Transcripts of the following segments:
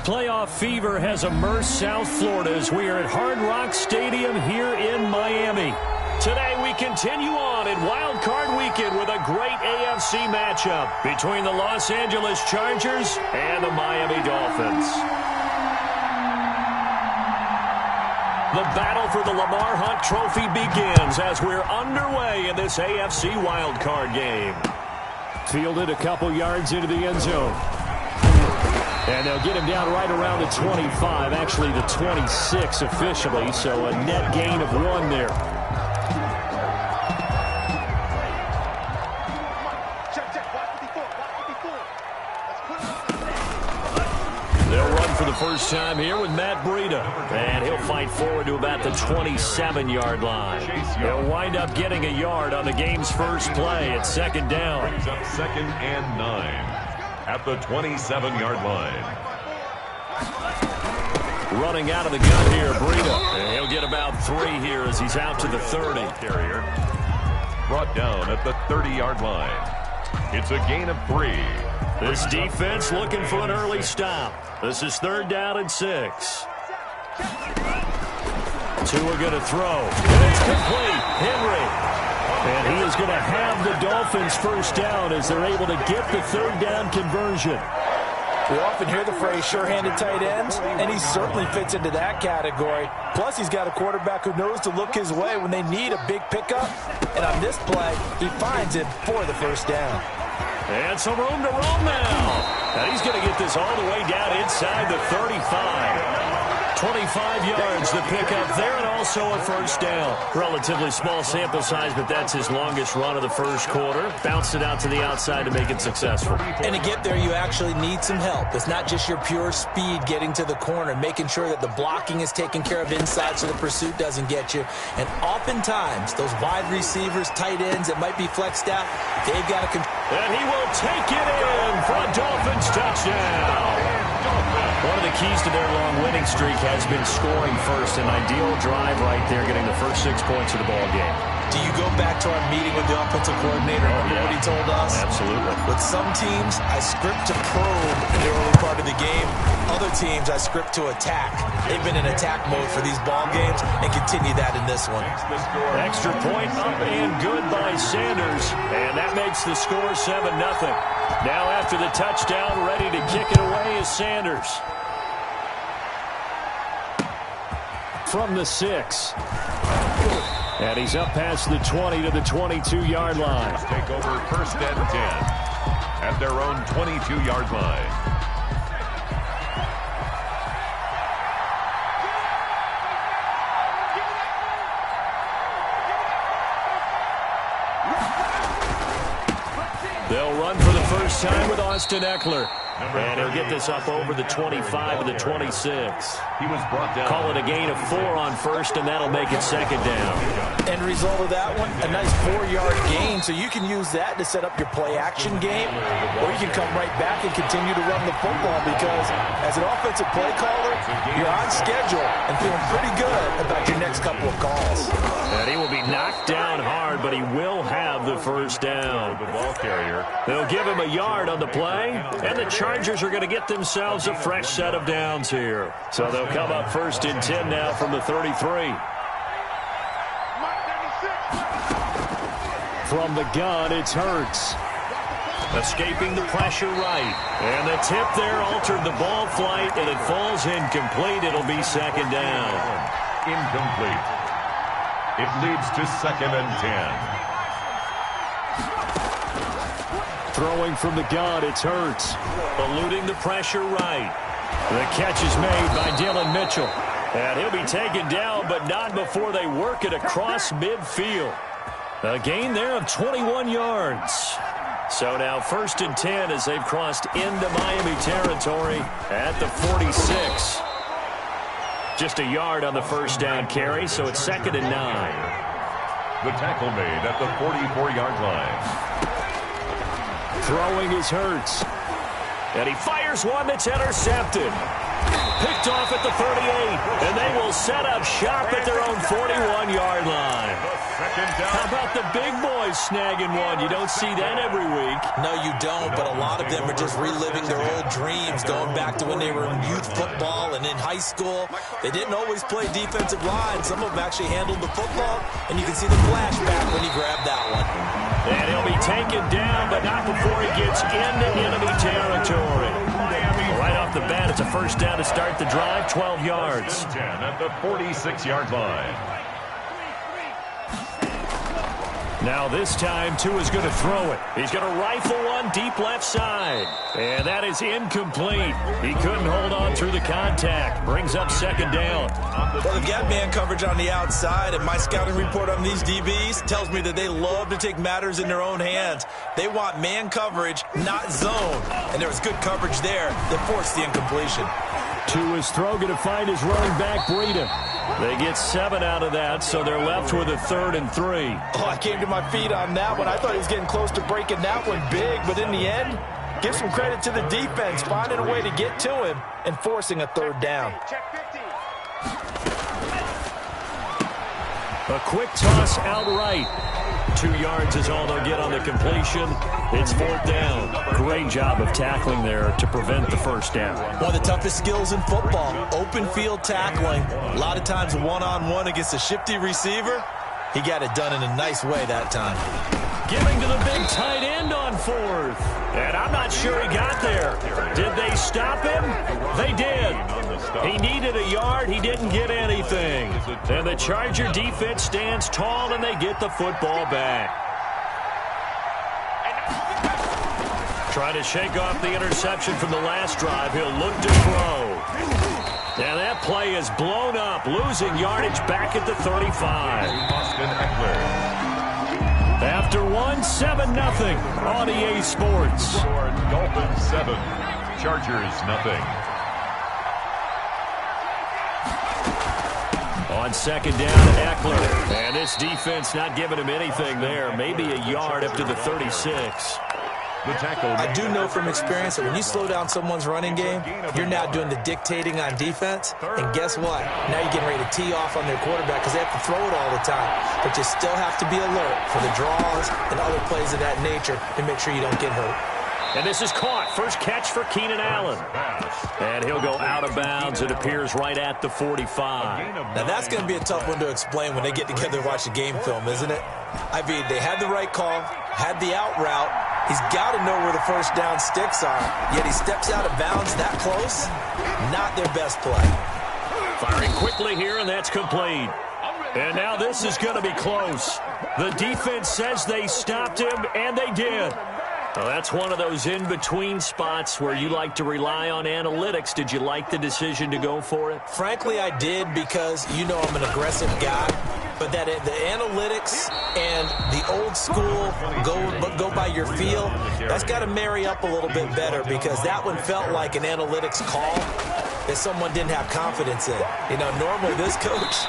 Playoff fever has immersed South Florida as we are at Hard Rock Stadium here in Miami. Today we continue on in Wild Card Weekend with a great AFC matchup between the Los Angeles Chargers and the Miami Dolphins. The battle for the Lamar Hunt Trophy begins as we're underway in this AFC Wild Card game. Fielded a couple yards into the end zone. And they'll get him down right around the 25, actually the 26 officially, so a net gain of 1 there. They'll run for the first time here with Matt Breida. And he'll fight forward to about the 27-yard line. He'll wind up getting a yard on the game's first play at second down. Brings up 2nd and 9. At the 27-yard line. Running out of the gun here, Breida. And he'll get about 3 here as he's out to the 30. Carrier brought down at the 30-yard line. It's a gain of 3. This defense looking for an early stop. This is 3rd down and 6. Tua going to throw. And it's complete. Henry. And he is going to have the Dolphins first down as they're able to get the 3rd down conversion. We often hear the phrase sure-handed tight ends, and he certainly fits into that category. Plus, he's got a quarterback who knows to look his way when they need a big pickup. And on this play, he finds it for the first down. And some room to roam now. And he's going to get this all the way down inside the 35. 25 yards the pickup there, and also a first down. Relatively small sample size, but that's his longest run of the first quarter. Bounced it out to the outside to make it successful. And to get there, you actually need some help. It's not just your pure speed getting to the corner, making sure that the blocking is taken care of inside so the pursuit doesn't get you. And oftentimes, those wide receivers, tight ends that might be flexed out, they've got to... And he will take it in for a Dolphins touchdown. One of the keys to their long winning streak has been scoring first. An ideal drive right there, getting the first 6 points of the ball game. Do you go back to our meeting with the offensive coordinator? Remember what he told us? Absolutely. With some teams, I script to probe in the early part of the game. Other teams, I script to attack. They've been in attack mode for these ball games and continue that in this one. Extra point up and good by Sanders. And that makes the score 7-0. Now after the touchdown, ready to kick it away is Sanders. From the 6. And he's up past the 20 to the 22-yard line. Take over 1st and 10 at their own 22-yard line. They'll run for the first time with Austin Eckler. And he'll get this up over the 25 to the 26. He was brought down. Call it a gain of 4 on first, and that'll make it second down. End result of that one, a nice 4-yard gain, so you can use that to set up your play-action game, or you can come right back and continue to run the football because as an offensive play caller, you're on schedule and feeling pretty good about your next couple of calls. And he will be knocked down hard, but he will have the first down. The ball carrier. They'll give him a yard on the play, and the Chargers are going to get themselves a fresh set of downs here. So they'll come up 1st and 10 now from the 33. From the gun, it's Hurts. Escaping the pressure right. And the tip there altered the ball flight, and it falls incomplete. It'll be second down. Incomplete. It leads to 2nd and 10. Throwing from the gun, it's Hurts. Eluding the pressure right. The catch is made by Dylan Mitchell. And he'll be taken down, but not before they work it across midfield. A gain there of 21 yards. So now 1st and 10 as they've crossed into Miami territory at the 46. Just a yard on the first down carry, so it's 2nd and 9. The tackle made at the 44-yard line. Throwing is Hurts. And he fires one that's intercepted. Picked off at the 38, and they will set up shop at their own 41-yard line. How about the big boys snagging one? You don't see that every week. No, you don't, but a lot of them are just reliving their old dreams, going back to when they were in youth football and in high school. They didn't always play defensive line. Some of them actually handled the football, and you can see the flashback when he grabbed that one. And he'll be taken down, but not before he gets into enemy territory. Right off the bat, it's a first down to start the drive, 12 yards. 10 at the 46-yard line. Now this time, Tua's going to throw it. He's going to rifle one deep left side. And that is incomplete. He couldn't hold on through the contact. Brings up second down. Well, they've got man coverage on the outside, and my scouting report on these DBs tells me that they love to take matters in their own hands. They want man coverage, not zone. And there was good coverage there that forced the incompletion. Tua's throw going to find his running back, Breida. They get 7 out of that, so they're left with a 3rd and 3. Oh, I came to my feet on that one. I thought he was getting close to breaking that one big, but in the end, give some credit to the defense, finding a way to get to him and forcing a 3rd down. A quick toss outright. 2 yards is all they'll get on the completion. It's 4th down. Great job of tackling there to prevent the first down. One of the toughest skills in football, open field tackling. A lot of times one-on-one against a shifty receiver. He got it done in a nice way that time. Giving to the big tight end on 4th. And I'm not sure he got there. Did they stop him? They did. He needed a yard. He didn't get anything. And the Charger defense stands tall, and they get the football back. Trying to shake off the interception from the last drive. He'll look to throw. Now that play is blown up, losing yardage back at the 35. Austin Eckler. After 7-0 on EA Sports. Dolphins 7, Chargers 0. On second down, Eckler. And this defense not giving him anything there. Maybe a yard up to the 36. The tackle. I do know from experience that when you slow down someone's running game, you're now doing the dictating on defense. And guess what? Now you're getting ready to tee off on their quarterback because they have to throw it all the time. But you still have to be alert for the draws and other plays of that nature to make sure you don't get hurt. And this is caught. First catch for Keenan Allen. And he'll go out of bounds. It appears right at the 45. Now that's going to be a tough one to explain when they get together and watch the game film, isn't it? I mean, they had the right call, had the out route. He's got to know where the first down sticks are, yet he steps out of bounds that close. Not their best play. Firing quickly here, and that's complete. And now this is going to be close. The defense says they stopped him, and they did. Well, that's one of those in-between spots where you like to rely on analytics. Did you like the decision to go for it? Frankly, I did because, you know, I'm an aggressive guy. But that the analytics and the old school go by your feel, that's got to marry up a little bit better because that one felt like an analytics call that someone didn't have confidence in. You know, normally this coach,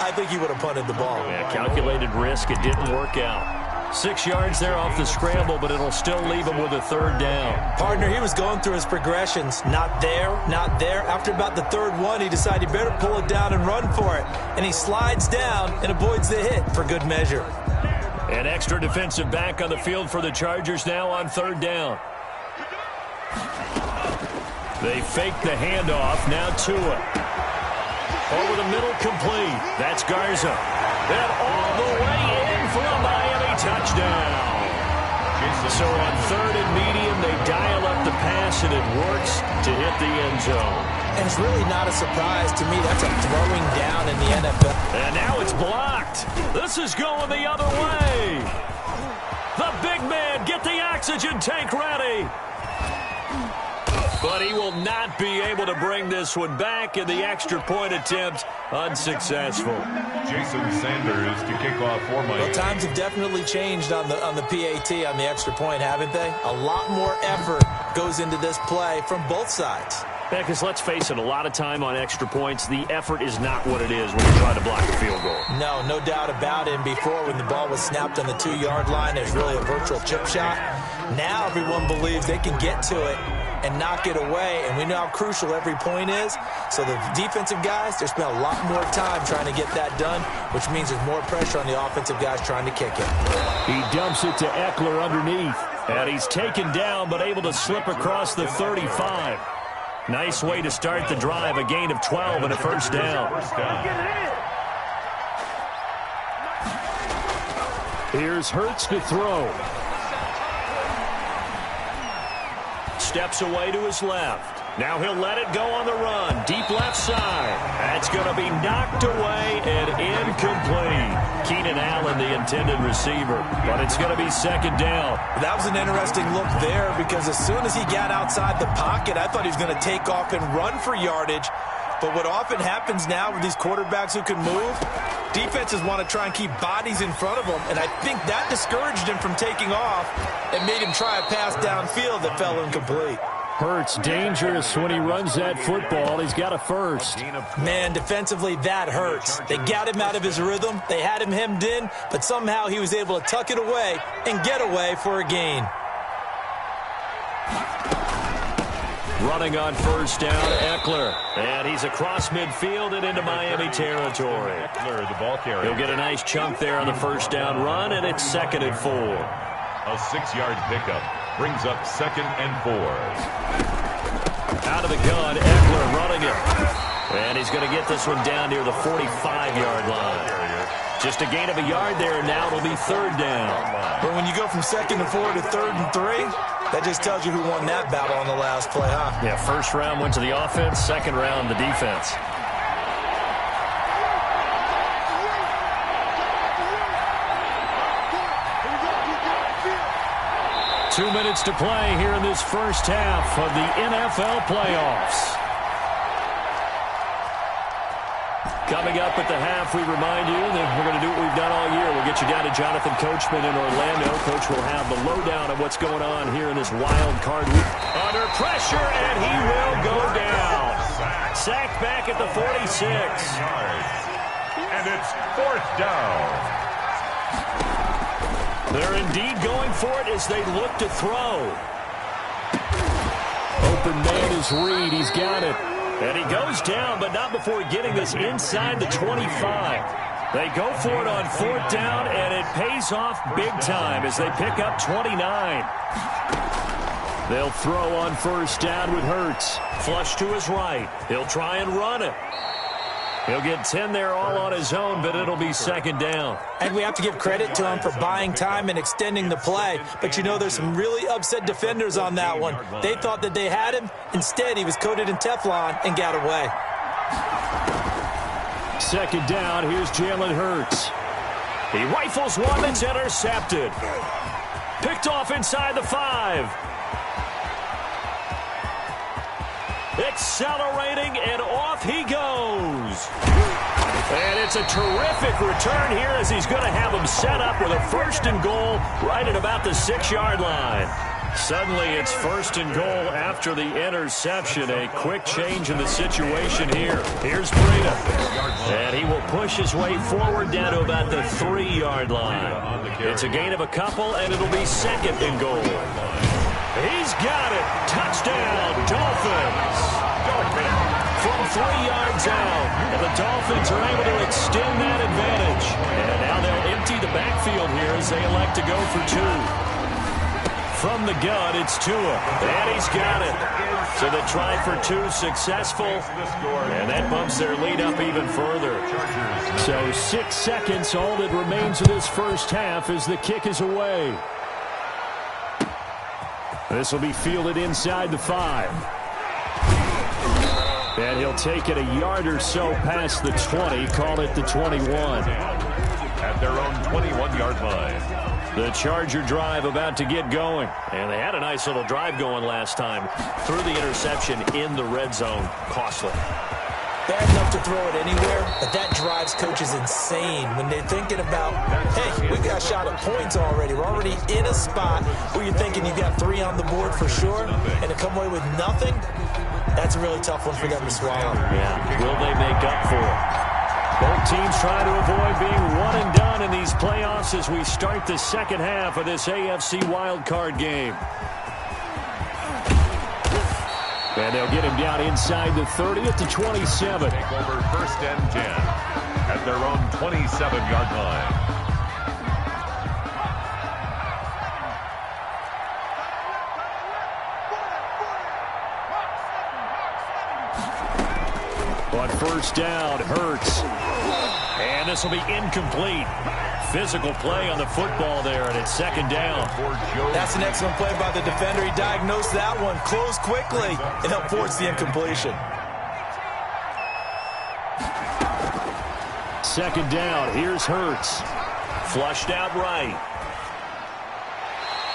I think he would have punted the ball. Yeah, calculated risk. It didn't work out. 6 yards there off the scramble, but it'll still leave him with a 3rd down. Partner, he was going through his progressions. Not there, not there. After about the 3rd one, he decided he better pull it down and run for it. And he slides down and avoids the hit for good measure. An extra defensive back on the field for the Chargers now on 3rd down. They fake the handoff. Now Tua. Over the middle, complete. That's Garza. And all the way in for a Miami touchdown. So on 3rd and medium, they dial up the pass, and it works to hit the end zone. And it's really not a surprise to me. That's a throwing down in the NFL. And now it's blocked. This is going the other way. The big man, get the oxygen tank ready. But he will not be able to bring this one back, and the extra point attempt unsuccessful. Jason Sanders to kick off for Miami. Well, times have definitely changed on the PAT, on the extra point, haven't they? A lot more effort goes into this play from both sides. Yeah, because let's face it, a lot of time on extra points, the effort is not what it is when you're trying to block a field goal. No doubt about it. And before, when the ball was snapped on the 2-yard line, there's really a virtual chip shot. Now everyone believes they can get to it and knock it away. And we know how crucial every point is. So the defensive guys, they spend a lot more time trying to get that done, which means there's more pressure on the offensive guys trying to kick it. He dumps it to Eckler underneath. And he's taken down but able to slip across the 35. Nice way to start the drive. A gain of 12 and a first down. Here's Hurts to throw. Steps away to his left. Now he'll let it go on the run. Deep left side. That's going to be knocked away and incomplete. Keenan Allen, the intended receiver. But it's going to be second down. That was an interesting look there because as soon as he got outside the pocket, I thought he was going to take off and run for yardage. But what often happens now with these quarterbacks who can move, defenses want to try and keep bodies in front of them. And I think that discouraged him from taking off and made him try a pass downfield that fell incomplete. Hurts dangerous when he runs that football. He's got a first. Man, defensively, that hurts. They got him out of his rhythm. They had him hemmed in, but somehow he was able to tuck it away and get away for a gain. Running on first down, Eckler. And he's across midfield and into Miami territory. Eckler, the ball carrier. He'll get a nice chunk there on the first down run, and it's 2nd and 4. A 6-yard pickup brings up 2nd and 4. Out of the gun, Eckler running it. And he's going to get this one down near the 45-yard line. Just a gain of a yard there, and now it'll be 3rd down. But when you go from 2nd and 4 to 3rd and 3, that just tells you who won that battle on the last play, huh? Yeah, first round went to the offense, second round the defense. Two minutes to play here in this first half of the NFL playoffs. Coming up at the half, we remind you that we're going to do what we've done all year. We'll get you down to Jonathan Coachman in Orlando. Coach will have the lowdown of what's going on here in this wild card week. Under pressure, and he will go down. Sacked back at the 46. And it's 4th down. They're indeed going for it as they look to throw. Open man is Reed. He's got it. And he goes down, but not before getting this inside the 25. They go for it on 4th down, and it pays off big time as they pick up 29. They'll throw on first down with Hurts. Flush to his right. He'll try and run it. He'll get 10 there all on his own, but it'll be 2nd down. And we have to give credit to him for buying time and extending the play. But, you know, there's some really upset defenders on that one. They thought that they had him. Instead, he was coated in Teflon and got away. 2nd down, here's Jalen Hurts. He rifles one that's intercepted. Picked off inside the 5. Accelerating, and off he goes. And it's a terrific return here as he's going to have him set up with a 1st and goal right at about the 6-yard line. Suddenly it's 1st and goal after the interception. A quick change in the situation here. Here's Breida. And he will push his way forward down to about the 3-yard line. It's a gain of a couple, and it'll be 2nd and goal. He's got it. Touchdown, Dolphins. From 3 yards out. And the Dolphins are able to extend that advantage. And now they'll empty the backfield here as they elect to go for 2. From the gun, it's Tua. And he's got it. So the try for 2 successful. And that bumps their lead up even further. So 6 seconds, all that remains of this first half as the kick is away. This will be fielded inside the 5. And he'll take it a yard or so past the 20, call it the 21. At their own 21-yard line. The Charger drive about to get going. And they had a nice little drive going last time. Threw the interception in the red zone. Costly. Bad enough to throw it anywhere, but that drives coaches insane when they're thinking about, hey, we got shot at points already. We're already in a spot where you're thinking you've got 3 on the board for sure, and to come away with nothing, that's a really tough one for them to swallow. Yeah, will they make up for it? Both teams trying to avoid being one and done in these playoffs as we start the second half of this AFC wildcard game. And they'll get him down inside the 30 at the 27. Take over 1st and 10 at their own 27-yard line. On 1st down, Hurts. And this will be incomplete. Physical play on the football there, and it's 2nd down. That's an excellent play by the defender. He diagnosed that one, closed quickly, and helped force the incompletion. 2nd down, here's Hurts. Flushed out right.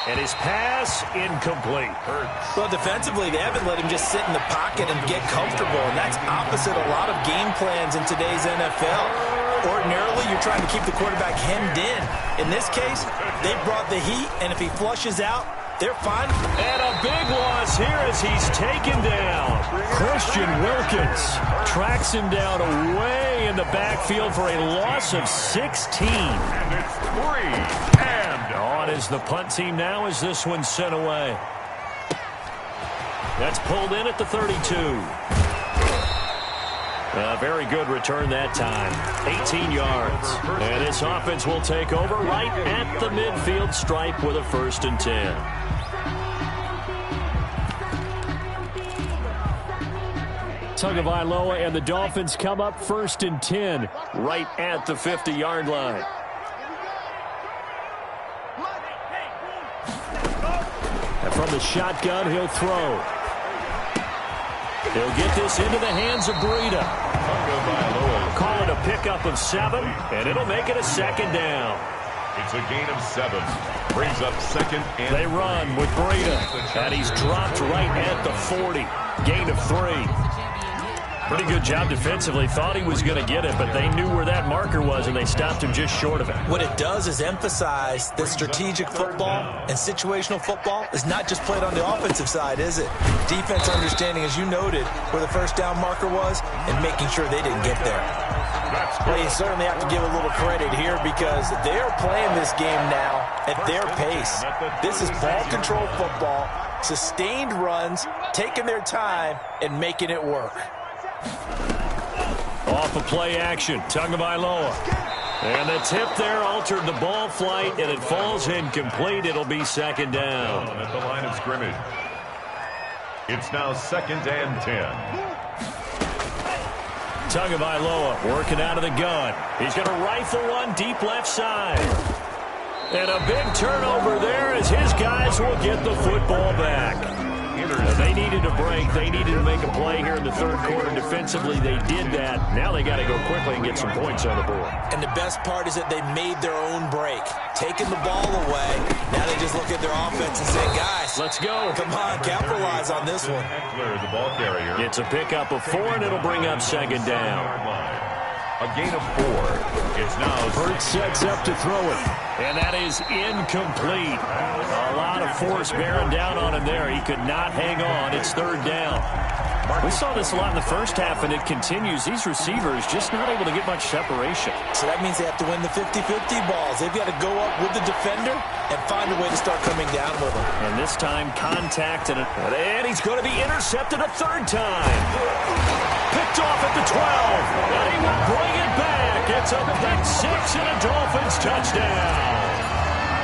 And his pass, incomplete. Hurts. Well, defensively, they haven't let him just sit in the pocket and get comfortable, and that's opposite a lot of game plans in today's NFL. Ordinarily, you're trying to keep the quarterback hemmed in. In this case, they brought the heat, and if he flushes out, they're fine. And a big loss here as he's taken down. Christian Wilkins tracks him down away in the backfield for a loss of 16. And it's 3 and on is the punt team now as this one's sent away. That's pulled in at the 32. A very good return that time. 18 yards. And this offense will take over right at the midfield stripe with a 1st and 10. Tagovailoa and the Dolphins come up 1st and 10 right at the 50-yard line. And from the shotgun, he'll throw. He'll get this into the hands of Breida. Call it a pickup of 7, and it'll make it a 2nd down. It's a gain of 7. Brings up 2nd and they run with Breida, and he's dropped right at the 40. Gain of 3. Pretty good job defensively. Thought he was going to get it, but they knew where that marker was, and they stopped him just short of it. What it does is emphasize that strategic football and situational football is not just played on the offensive side, is it? Defense understanding, as you noted, where the 1st down marker was and making sure they didn't get there. Well, you certainly have to give a little credit here because they're playing this game now at their pace. This is ball control football, sustained runs, taking their time, and making it work. Off of play action, Tagovailoa. And the tip there altered the ball flight, and it falls incomplete. It'll be 2nd down. At the line of scrimmage. It's now 2nd and 10. Tagovailoa working out of the gun. He's going to rifle one deep left side. And a big turnover there as his guys will get the football back. They needed a break. They needed to make a play here in the 3rd quarter. Defensively, they did that. Now they got to go quickly and get some points on the board. And the best part is that they made their own break. Taking the ball away. Now they just look at their offense and say, guys, let's go. Come on, capitalize on this one. The ball carrier. It's a pickup of 4, and it'll bring up 2nd down. A gain of 4. It's now Hurts sets up to throw it. And that is incomplete. A lot of force bearing down on him there. He could not hang on. It's 3rd down. We saw this a lot in the first half, and it continues. These receivers just not able to get much separation. So that means they have to win the 50-50 balls. They've got to go up with the defender and find a way to start coming down with him. And this time, contact, and he's going to be intercepted a 3rd time. Picked off at the 12, and he will bring it back. It's a pick 6 and a Dolphins touchdown.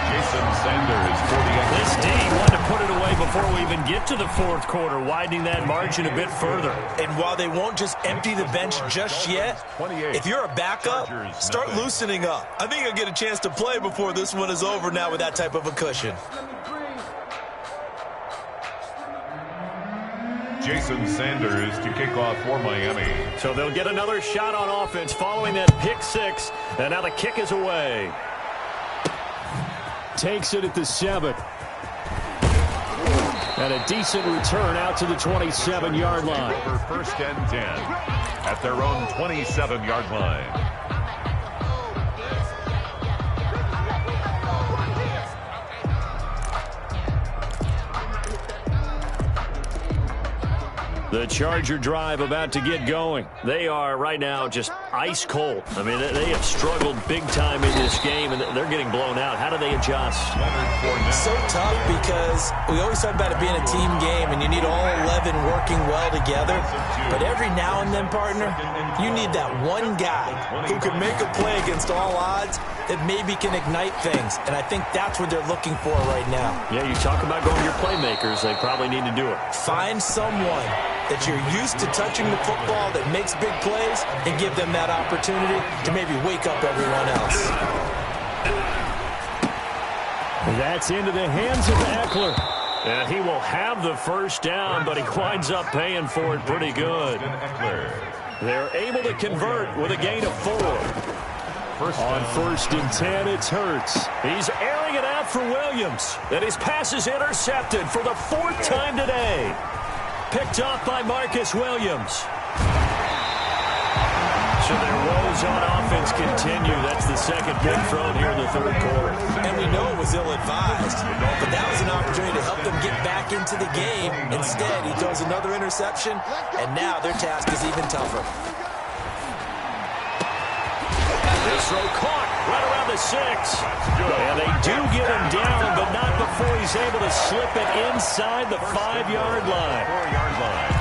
Jason Sanders for the This D wanted to put it away before we even get to the 4th quarter, widening that margin a bit further. And while they won't just empty the bench just yet, if you're a backup, start loosening up. I think you'll get a chance to play before this one is over now with that type of a cushion. Jason Sanders to kick off for Miami. So they'll get another shot on offense following that pick 6, and now the kick is away. Takes it at the 7. And a decent return out to the 27-yard line. Over 1st and 10 at their own 27-yard line. The Charger drive about to get going. They are right now just ice cold. I mean, they have struggled big time in this game, and they're getting blown out. How do they adjust? So tough because we always talk about it being a team game, and you need all 11 working well together. But every now and then, partner, you need that one guy who can make a play against all odds that maybe can ignite things. And I think that's what they're looking for right now. Yeah, you talk about going to your playmakers. They probably need to do it. Find someone that you're used to touching the football that makes big plays and give them that opportunity to maybe wake up everyone else. That's into the hands of Ekeler. And he will have the first down, but he winds up paying for it pretty good. They're able to convert with a gain of 4. On 1st and 10, it's Hurts. He's airing it out for Williams. And his pass is intercepted for the 4th time today. Picked off by Marcus Williams. So their woes on offense continue. That's the second pick thrown here in the 3rd quarter. And we know it was ill-advised, but that was an opportunity to help them get back into the game. Instead, he throws another interception, and now their task is even tougher. This throw caught right around the 6. And they do get him down, but not before he's able to slip it inside the 5-yard line. 4-yard line.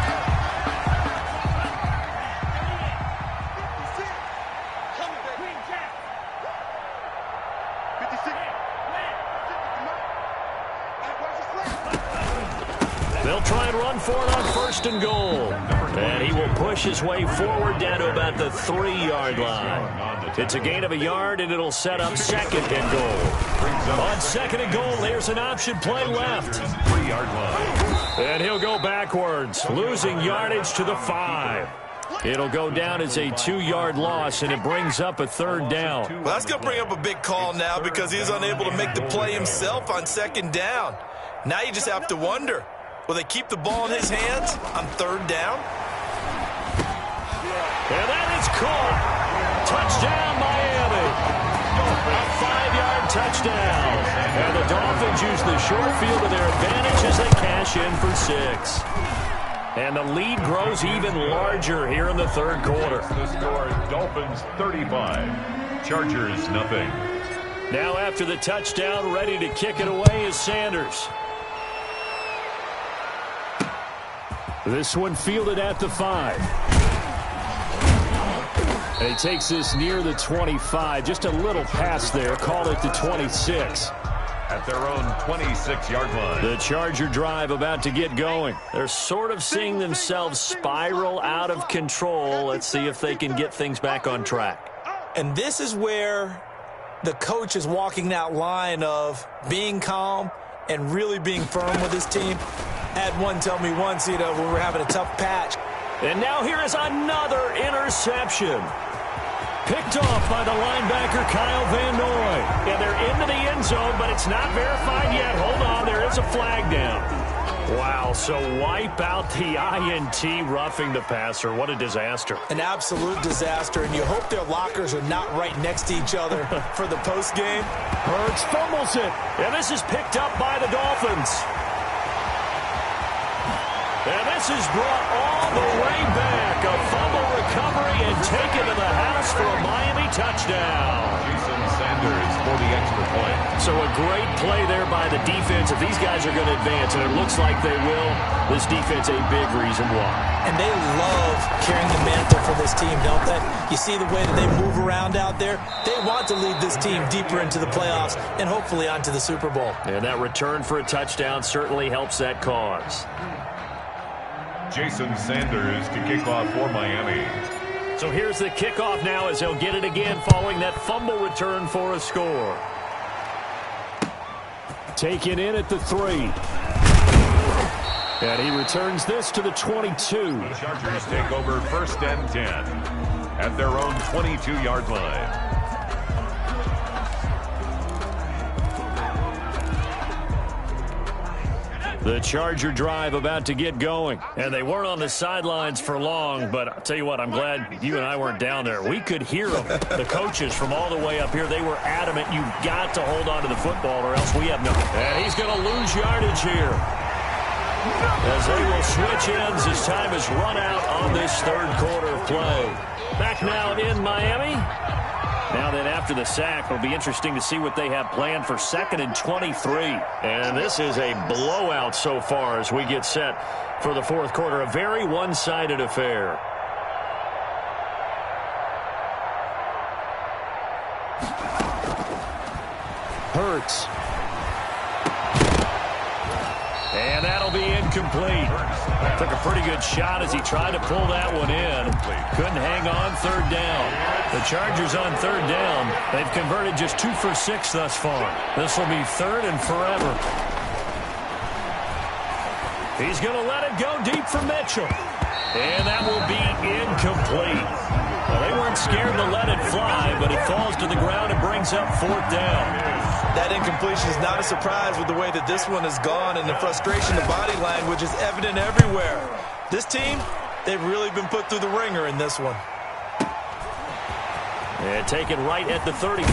They'll try and run for it on 1st and goal. And he will push his way forward down to about the 3-yard line. It's a gain of a yard, and it'll set up 2nd and goal. On 2nd and goal, there's an option play left. 3-yard line. And he'll go backwards, losing yardage to the 5. It'll go down as a 2-yard loss, and it brings up a 3rd down. Well, that's going to bring up a big call now because he's unable to make the play himself on 2nd down. Now you just have to wonder, will they keep the ball in his hands on 3rd down? And that is caught. Touchdown, Miami. A 5-yard touchdown. And the Dolphins use the short field to their advantage as they cash in for 6. And the lead grows even larger here in the 3rd quarter. The score, Dolphins 35, Chargers nothing. Now after the touchdown, ready to kick it away is Sanders. This one fielded at the 5. And he takes this near the 25. Just a little pass there. Call it the 26. At their own 26-yard line. The Charger drive about to get going. They're sort of seeing themselves spiral out of control. Let's see if they can get things back on track. And this is where the coach is walking that line of being calm and really being firm with his team. Had one tell me once, when we were having a tough patch. And now here is another interception. Picked off by the linebacker, Kyle Van Noy. And they're into the end zone, but it's not verified yet. Hold on, there is a flag down. Wow, so wipe out the INT, roughing the passer. What a disaster. An absolute disaster, and you hope their lockers are not right next to each other for the postgame. Hurts fumbles it. And this is picked up by the Dolphins. And this is brought all the way back. A fumble recovery and taken to the house for a Miami touchdown. Jason Sanders for the extra point. So a great play there by the defense. If these guys are going to advance, and it looks like they will, this defense a big reason why. And they love carrying the mantle for this team, don't they? You see the way that they move around out there? They want to lead this team deeper into the playoffs and hopefully onto the Super Bowl. And that return for a touchdown certainly helps that cause. Jason Sanders to kick off for Miami. So here's the kickoff now as they'll get it again following that fumble return for a score. Taken in at the 3. And he returns this to the 22. The Chargers take over 1st and 10 at their own 22-yard line. The Charger drive about to get going. And they weren't on the sidelines for long, but I'll tell you what, I'm glad you and I weren't down there. We could hear them. The coaches from all the way up here, they were adamant, you've got to hold on to the football or else we have nothing. And he's going to lose yardage here. As they will switch ends as time has run out on this third quarter of play. Back now in Miami. Now then, after the sack, it'll be interesting to see what they have planned for 2nd and 23. And this is a blowout so far as we get set for the fourth quarter. A very one-sided affair. Hurts. And that'll be incomplete. Took a pretty good shot as he tried to pull that one in. Couldn't hang on third down. The Chargers on third down. They've converted just 2 for 6 thus far. This will be 3rd and forever. He's going to let it go deep for Mitchell. And that will be incomplete. Well, they weren't scared to let it fly, but it falls to the ground and brings up 4th down. That incompletion is not a surprise with the way that this one has gone, and the frustration, the body language is evident everywhere. This team, they've really been put through the ringer in this one. And taken right at the 35.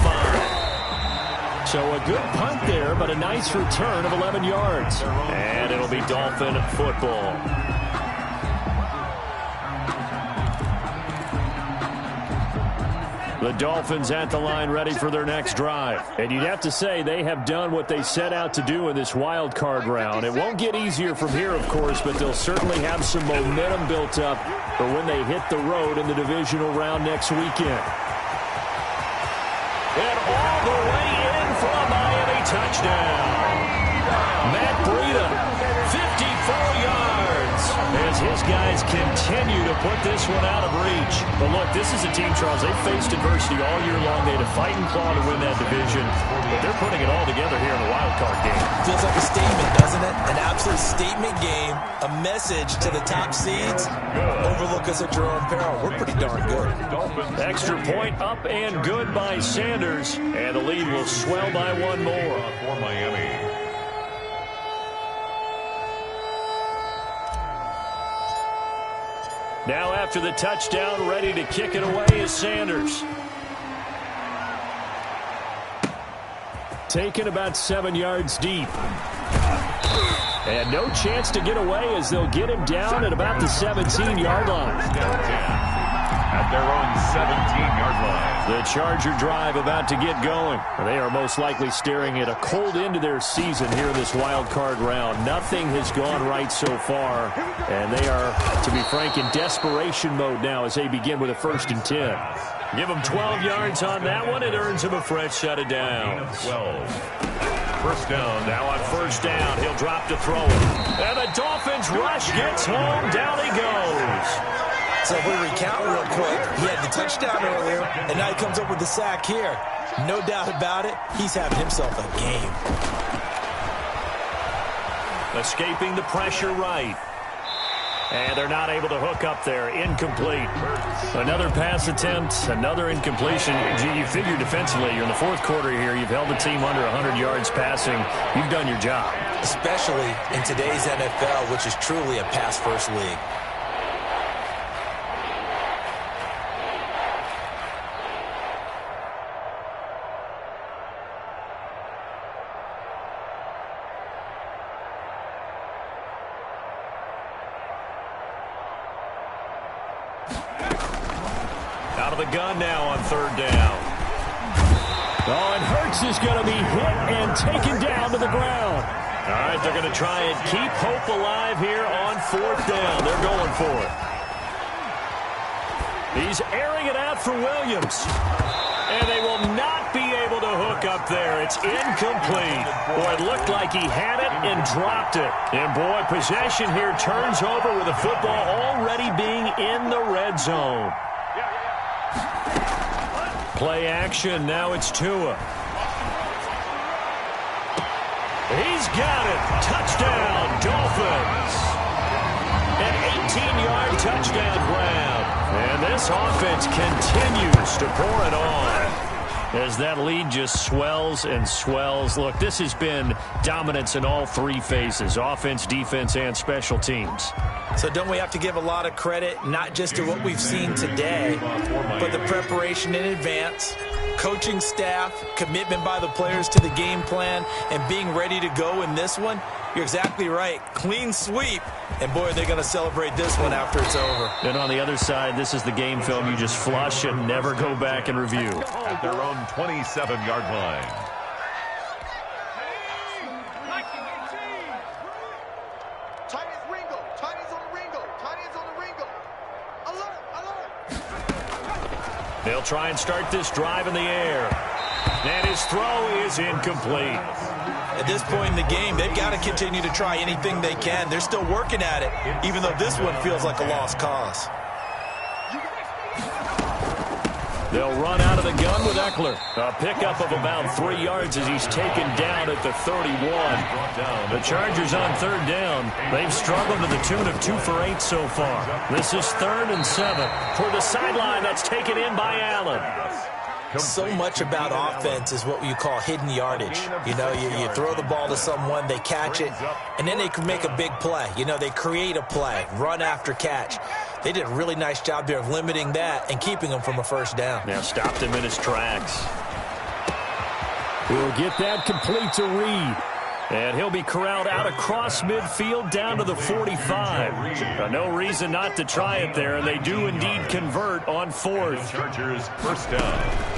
So a good punt there, but a nice return of 11 yards. And it'll be Dolphin football. The Dolphins at the line ready for their next drive. And you'd have to say they have done what they set out to do in this wild card round. It won't get easier from here, of course, but they'll certainly have some momentum built up for when they hit the road in the divisional round next weekend. And all the way in for a Miami touchdown. Matt Breida, 54 yards, as his guys continue to put this one out of reach. But look, this is a team, Charles, they faced adversity all year long. They had to fight and claw to win that division, but they're putting it all together here in the wild card game. Feels like a statement, doesn't it? An absolute statement game, a message to the top seeds. Overlook us at your own peril. We're pretty darn good. Extra point up and good by Sanders, and the lead will swell by one more. For Miami. Now after the touchdown, ready to kick it away is Sanders. Taken about 7 yards deep. And no chance to get away as they'll get him down at about the 17-yard line. At their own 17-yard line. The Charger drive about to get going. They are most likely staring at a cold end to their season here in this wild card round. Nothing has gone right so far, and they are, to be frank, in desperation mode now as they begin with a 1st and 10. Give them 12 yards on that one. It earns him a fresh set of downs. 12. First down. Now on 1st down, he'll drop to throw it. And the Dolphins rush gets home. Down he goes. So if we recount real quick, he had the touchdown earlier, and now he comes up with the sack here. No doubt about it, he's having himself a game. Escaping the pressure right. And they're not able to hook up there. Incomplete. Another pass attempt, another incompletion. You figure defensively, you're in the fourth quarter here. You've held the team under 100 yards passing. You've done your job. Especially in today's NFL, which is truly a pass-first league. Out of the gun now on 3rd down. Oh, and Hurts is going to be hit and taken down to the ground. All right, they're going to try and keep hope alive here on 4th down. They're going for it. He's airing it out for Williams. And they will not be able to hook up there. It's incomplete. Boy, it looked like he had it and dropped it. And, boy, possession here turns over with the football already being in the red zone. Play action. Now it's Tua. He's got it. Touchdown, Dolphins. An 18-yard touchdown grab. And this offense continues to pour it on. as that lead just swells and swells. Look, this has been dominance in all three phases, offense, defense, and special teams. So don't we have to give a lot of credit, not just to what we've seen today, but the preparation in advance, coaching staff, commitment by the players to the game plan, and being ready to go in this one? You're exactly right. Clean sweep. And, boy, they're going to celebrate this one after it's over. And on the other side, this is the game film you just flush and never go back and review. At their own 27-yard line. They'll try and start this drive in the air. And his throw is incomplete. At this point in the game, they've got to continue to try anything they can. They're still working at it, even though this one feels like a lost cause. They'll run out of the gun with Eckler. A pickup of about 3 yards as he's taken down at the 31. The Chargers on third down. They've struggled to the tune of 2 for 8 so far. This is 3rd and 7. For the sideline, that's taken in by Allen. So much about offense is what you call hidden yardage. You know, you throw the ball to someone, they catch it, and then they can make a big play. You know, they create a play, run after catch. They did a really nice job there of limiting that and keeping him from a first down. Now stopped him in his tracks. We'll get that complete to Reed. And he'll be corralled out across midfield down to the 45. No reason not to try it there, and they do indeed convert on 4th. Chargers first down.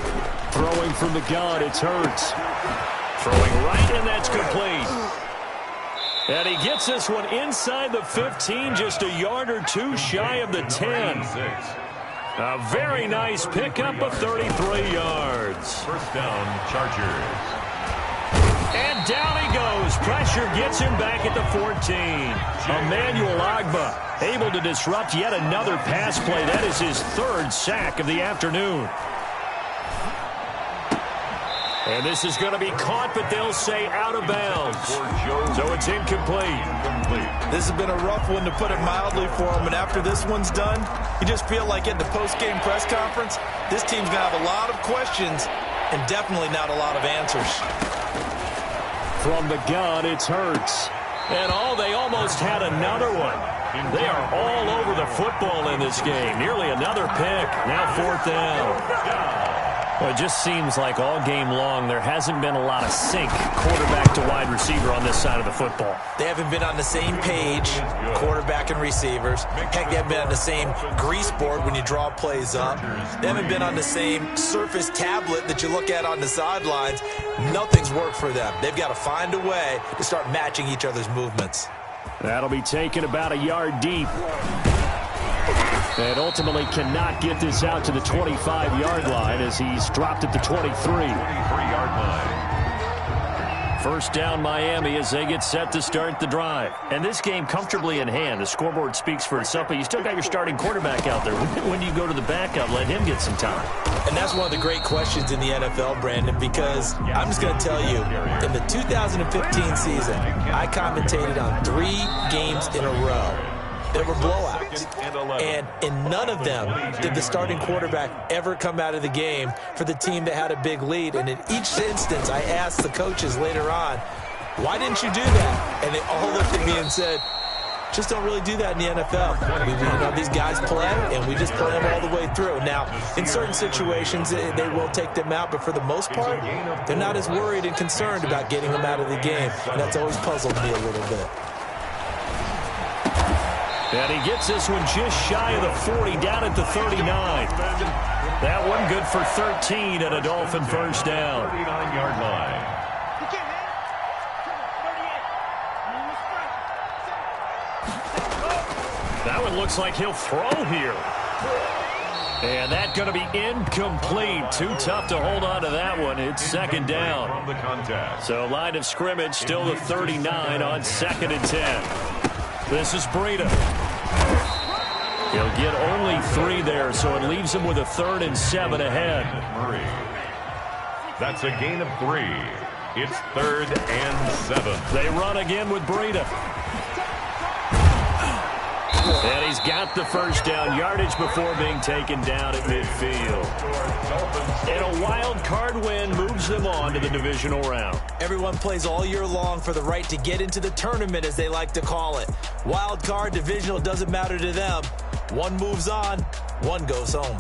Throwing from the gun, it's Hurts. Throwing right, and that's complete. And he gets this one inside the 15, just a yard or 2 shy of the 10. A very nice pickup of 33 yards. First down, Chargers. And down he goes. Pressure gets him back at the 14. Emmanuel Ogbah able to disrupt yet another pass play. That is his 3rd sack of the afternoon. And this is going to be caught, but they'll say out of bounds. So it's incomplete. This has been a rough one, to put it mildly, for him. And after this one's done, you just feel like at the post-game press conference, this team's going to have a lot of questions and definitely not a lot of answers. From the gun, it's Hurts. And they almost had another one. They are all over the football in this game. Nearly another pick. Now 4th down. Well, it just seems like all game long there hasn't been a lot of sync quarterback to wide receiver on this side of the football. They haven't been on the same page, quarterback and receivers. Heck, they haven't been on the same grease board when you draw plays up. They haven't been on the same Surface tablet that you look at on the sidelines. Nothing's worked for them. They've got to find a way to start matching each other's movements. That'll be taken about a yard deep. And ultimately cannot get this out to the 25-yard line as he's dropped at the 23-yard line. First down Miami as they get set to start the drive. And this game comfortably in hand. The scoreboard speaks for itself, but you still got your starting quarterback out there. When do you go to the backup? Let him get some time. And that's one of the great questions in the NFL, Brandon, because I'm just going to tell you, in the 2015 season, I commentated on 3 games in a row. There were blowouts, and in none of them did the starting quarterback ever come out of the game for the team that had a big lead. And in each instance, I asked the coaches later on, why didn't you do that? And they all looked at me and said, just don't really do that in the NFL. These guys play, and we just play them all the way through. Now, in certain situations, they will take them out, but for the most part, they're not as worried and concerned about getting them out of the game. And that's always puzzled me a little bit. And he gets this one just shy of the 40, down at the 39. That one good for 13 and a Dolphin first down. 39-yard line. That one looks like he'll throw here. And that's going to be incomplete. Too tough to hold on to that one. It's 2nd down. From the contest. So line of scrimmage still the 39 on 2nd and 10. This is Breida. He'll get only 3 there, so it leaves him with a 3rd and 7 ahead. Murray. That's a gain of 3. It's 3rd and 7. They run again with Breida. And he's got the first down yardage before being taken down at midfield. And a wild card win moves them on to the divisional round. Everyone plays all year long for the right to get into the tournament, as they like to call it. Wild card, divisional, doesn't matter to them. One moves on, one goes home.